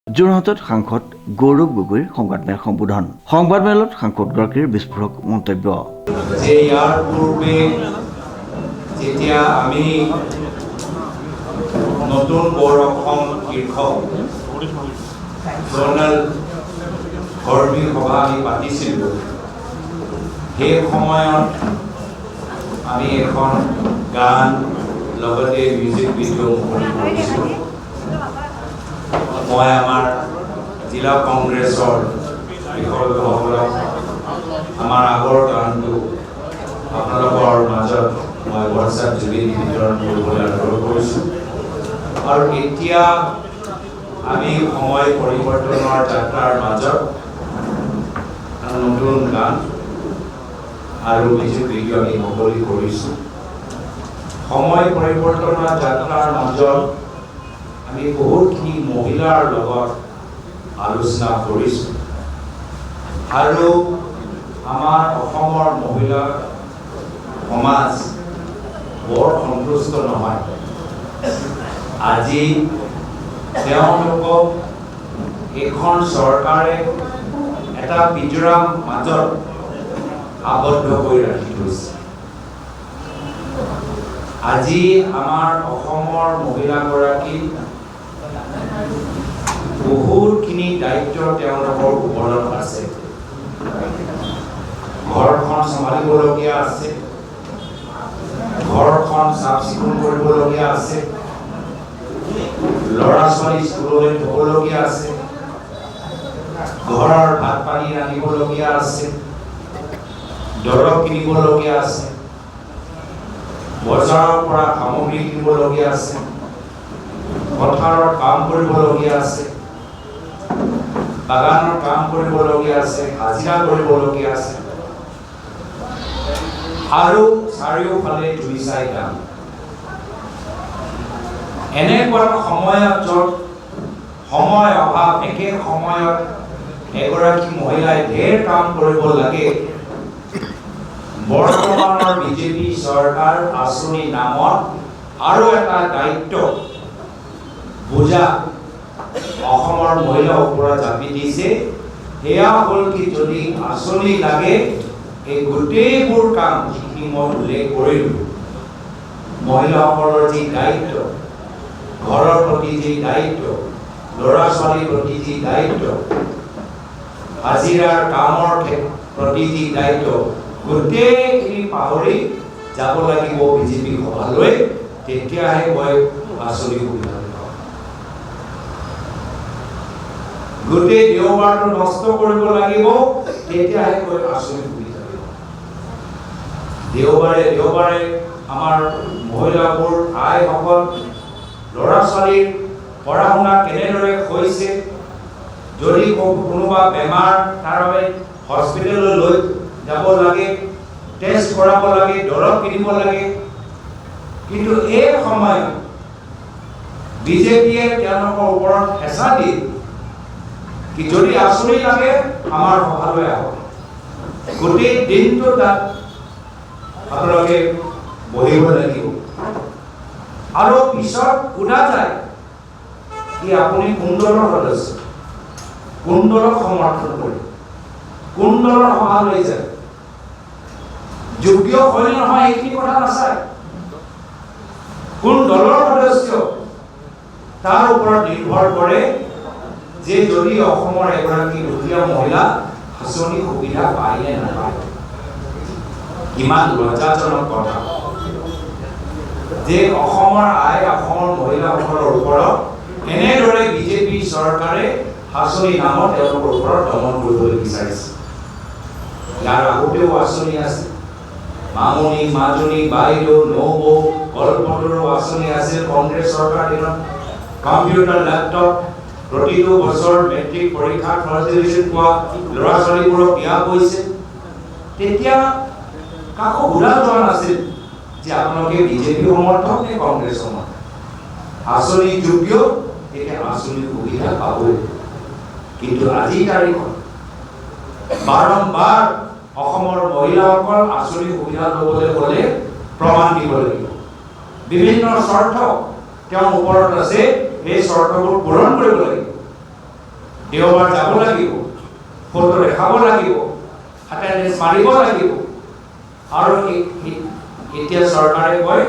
যোৰহাটত সাংসদ গৌৰৱ গগৈৰ সংবাদমেল সম্বোধন। সংবাদমেলত সাংসদগৰাকীৰ বিস্ফোৰক মন্তব্য। যে ইয়াৰ পূৰ্বে যেতিয়া আমি নতুন পৌৰ অসম শীৰ্ষক জনাৰেল কৰ্মী সভা আমি পাতিছিলোঁ, সেই সময়ত আমি এখন গান লগতে মিউজিক ভিডিঅ' মুকলি কৰিছিলোঁ। মই আমাৰ জিলা কংগ্ৰেছৰ বিষয়সকলক আমাৰ আগৰ গানটো আপোনালোকৰ মাজত মই হোৱাটছআপ যোগে বিতৰণ কৰিবলৈ আগ্ৰহ কৰিছোঁ। আৰু এতিয়া আমি সময় পৰিৱৰ্তনৰ যাত্ৰাৰ মাজত নতুন গান আৰু মিউজিক ভিডিঅ' আমি মুকলি কৰিছোঁ। সময় পৰিৱৰ্তনৰ যাত্ৰাৰ মাজত আমি বহুতখিনি মহিলাৰ লগত আলোচনা কৰিছোঁ আৰু আমাৰ অসমৰ মহিলা সমাজ বৰ সন্তুষ্ট নহয়। আজি তেওঁলোকক এইখন চৰকাৰে এটা পিঞ্জৰাৰ মাজত আবদ্ধ কৰি ৰাখি থৈছে। আজি আমাৰ অসমৰ মহিলাগৰাকী বহুতখিনি দায়িত্ব তেওঁলোকৰ ওপৰত আছে। ঘৰখন চম্ভালিবলগীয়া আছে, ঘৰখন চাফ চিকুণ কৰিবলগীয়া আছে, ল'ৰা ছোৱালী স্কুললৈ থ'বলগীয়া আছে, ঘৰৰ ভাত পানী ৰান্ধিবলগীয়া আছে, দৰৱ কিনিবলগীয়া আছে, বজাৰৰ পৰা সামগ্ৰী কিনিবলগীয়া আছে, পথাৰৰ কাম কৰিবলগীয়া আছে, বাগানৰ কাম কৰিবলগীয়া আছে, হাজিৰা কৰিবলগীয়া আছে, আৰু চাৰিওফালে দুই চাই কাম। এনেকুৱা সময়ত য'ত সময় অভাৱ, একে সময়ত এগৰাকী মহিলাই ঢেৰ কাম কৰিব লাগে, বৰ্তমানৰ বিজেপি চৰকাৰ আঁচনি নামত আৰু এটা দায়িত্ব বোজা অসমৰ মহিলাৰ ওপৰত জাপি দিছে। সেয়া হ'ল কি, যদি আঁচনি লাগে এই গোটেইবোৰ কাম যিখিনি মই উল্লেখ কৰিলোঁ, মহিলাসকলৰ যি দায়িত্ব, ঘৰৰ প্ৰতি যি দায়িত্ব, ল'ৰা ছোৱালীৰ প্ৰতি যি দায়িত্ব, হাজিৰাৰ কামৰ প্ৰতি যি দায়িত্ব, গোটেইখিনি পাহৰি যাব লাগিব বিজেপি সভালৈ। তেতিয়াহে মই আঁচনি সুবিধা পাম। গোটেই দেওবাৰটো নষ্ট কৰিব লাগিব, তেতিয়াহে মই আঁচনি সুবিধা পাম। দেওবাৰে দেওবাৰে আমাৰ মহিলাবোৰ আইসকল ল'ৰা ছোৱালীৰ পঢ়া শুনা কেনেদৰে হৈছে, যদি কোনোবা বেমাৰ তাৰ বাবে হস্পিটেললৈ লৈ যাব লাগে, টেষ্ট কৰাব লাগে, দৰৱ কিনিব লাগে, কিন্তু এই সময়ত বিজেপিয়ে তেওঁলোকৰ ওপৰত হেঁচা দিয়ে কি যদি আঁচনি লাগে আমাৰ সভালৈ আহক। গোটেই দিনটো তাত আপোনালোকে বহিব লাগিব আৰু পিছত সোধা যায় কি আপুনি কোন দলৰ সদস্য, কোন দলক সমৰ্থন কৰে, কোন দলৰ সভালৈ যায়, যোগ্য হয় নহয় এইখিনি কথা নাচায়, কোন দলৰ সদস্য তাৰ ওপৰত নিৰ্ভৰ কৰে যে যদি অসমৰ এগৰাকী দুখীয়া মহিলা আঁচনি সুবিধা পায় নে নাপায়। কিমান লজ্জাজনক কথা যে অসমৰ অসমৰ মহিলাসকলৰ ওপৰত এনেদৰে বিজেপি চৰকাৰে আঁচনি নামত তেওঁলোকৰ ওপৰত দমন কৰিবলৈ বিচাৰিছে। ইয়াৰ আগতেও আঁচনি আছে, মামনি, মাজনী, বাইদেউ, নবৌ, কল্পতৰু আঁচনি আছিল কংগ্ৰেছ চৰকাৰ দিনত। কম্পিউটাৰ, লেপটপ, প্ৰতিটো বছৰ মেট্ৰিক পৰীক্ষাত ফাৰ্ষ্ট ডিভিজন পোৱা ল'ৰা ছোৱালীবোৰক দিয়া গৈছে। তেতিয়া কাকো সোধা যোৱা নাছিল যে আপোনালোকে বিজেপি সমৰ্থক নে কংগ্ৰেছ সমৰ্থক। আঁচনি যোগ্য, তেতিয়া আঁচনিৰ সুবিধা পাবই। কিন্তু আজিৰ তাৰিখত বাৰম্বাৰ অসমৰ মহিলাসকল আঁচনি সুবিধা ল'বলৈ গ'লে প্ৰমাণ দিব লাগিব। বিভিন্ন শৰ্ত তেওঁৰ ওপৰত আছে, এই শৰ্তবোৰ পূৰণ কৰিব লাগিব। দেওবাৰ যাব লাগিব, ফটো দেখাব লাগিব, এটেণ্ডেঞ্চ মাৰিব লাগিব। আৰু এতিয়া চৰকাৰে কয়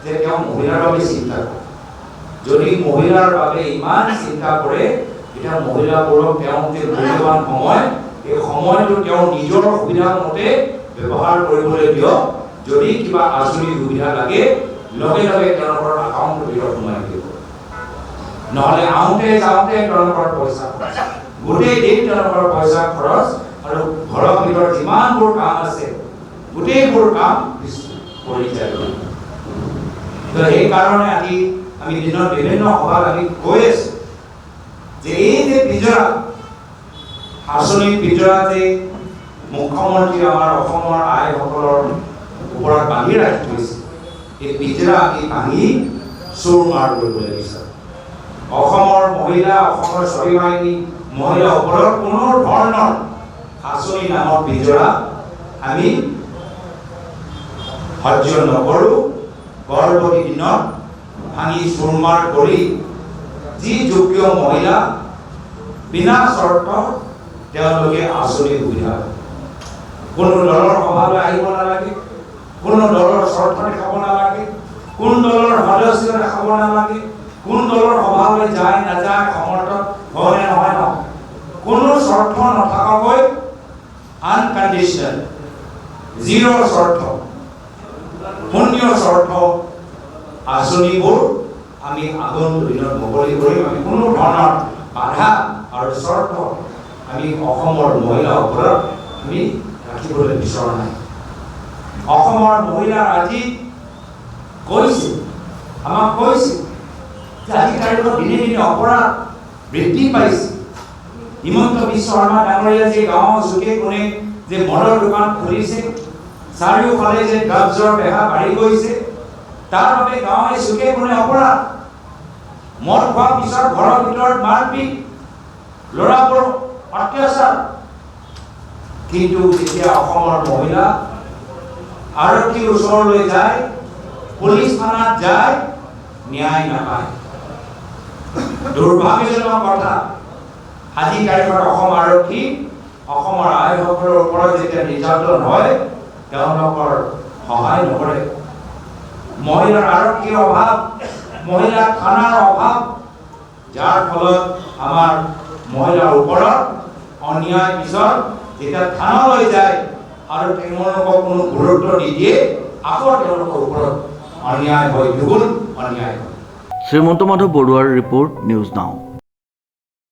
যে তেওঁ মহিলাৰ বাবে চিন্তা কৰে। যদি মহিলাৰ বাবে ইমান চিন্তা কৰে, এতিয়া মহিলাবোৰক তেওঁ যে মূল্যৱান সময়, এই সময়টো তেওঁ নিজৰ সুবিধা মতে ব্যৱহাৰ কৰিবলৈ দিয়ক। যদি কিবা আঁচনি সুবিধা লাগে, লগে লগে তেওঁলোকৰ একাউণ্টৰ ভিতৰত সোমাই দিব। নহ'লে আহোঁতে যাওঁতে তেওঁলোকৰ পইচা খৰচ, গোটেই দিন তেওঁলোকৰ পইচা খৰচ, আৰু ঘৰৰ ভিতৰত যিমানবোৰ কাম আছে গোটেইবোৰ কাম কৰি যায়। তো সেইকাৰণে আজি আমি দিনৰ বিভিন্ন সভাত আমি কৈ আছোঁ যে এই যে পিঞ্জৰা আঁচনিৰ পিঞ্জৰা যে মুখ্যমন্ত্ৰী আমাৰ অসমৰ আইসকলৰ ওপৰত বান্ধি ৰাখি থৈছে, এই পিঞ্জৰা আমি ভাঙি চুৰমাৰ কৰিবলৈ বিচাৰোঁ। অসমৰ মহিলা, অসমৰ স্বাভিমানী মহিলাৰ ওপৰত কোনো ধৰণৰ আঁচনি নামৰ পিঞ্জৰা আমি সহ্য নকৰোঁ। পৰৱৰ্তী দিনত ভাঙি চুৰমাৰ কৰি যি যোগ্য মহিলা বিনা চৰ্ত তেওঁলোকে আঁচনি সুবিধা, কোনো দলৰ সভালৈ আহিব নালাগে, কোনো দলৰ চৰ্ত দেখাব নালাগে, কোন দলৰ সদস্য দেখাব নালাগে, কোন দলৰ সভালৈ যায় নাযায়, সমৰ্থক হয় নে নহয়, কোনো চৰ্ত নথকাকৈ আনকণ্ডিশ্যনেল, জিৰ' চৰ্ত, শূন্য চৰ্ত আঁচনিবোৰ আমি আগন্তুক দিনত মুকলি কৰিম। আমি কোনো ধৰণৰ বাধা আৰু চৰ্ত আমি অসমৰ মহিলাৰ ওপৰত আমি ৰাখিবলৈ বিচৰা নাই। অসমৰ মহিলা আজি কৈছে, আমাক কৈছে যে আজি তাৰিখত দিনে দিনে অপৰাধ বৃদ্ধি পাইছে। হিমন্ত বিশ্ব শৰ্মা ডাঙৰীয়া যে গাঁৱৰ চুকে কোণে যে মদৰ দোকান খুলিছে, চাৰিওফালে যে ড্ৰাগছৰ বেহা বাঢ়ি গৈছে, তাৰ বাবে গাঁৱে চুকে কোণে অপৰাধ। মদ খোৱাৰ পিছত ঘৰৰ ভিতৰত মাৰপিট, ল'ৰাবোৰ অত্যাচাৰ। কিন্তু যেতিয়া অসমৰ মহিলা আৰক্ষীৰ ওচৰলৈ যায়, পুলিচ থানাত যায়, ন্যায় নাপায়। দুৰ্ভাগ্যজনক কথা, আজি তাৰিখত অসম আৰক্ষী অসমৰ আইসকলৰ ওপৰত যেতিয়া নিৰ্যাতন হয়, তেওঁলোকৰ সহায় নকৰে। মহিলাৰ আৰক্ষীৰ অভাৱ, মহিলা থানাৰ অভাৱ, যাৰ ফলত আমাৰ মহিলাৰ ওপৰত অন্যায় পিছত যেতিয়া থানালৈ যায় আৰু তেওঁলোকক কোনো গুৰুত্ব নিদিয়ে, আকৌ তেওঁলোকৰ ওপৰত অন্যায় হয়, দুগুণ অন্যায় হয়। শ্ৰীমন্ত মাধৱ বৰুৱাৰ ৰিপৰ্ট, নিউজ নাও।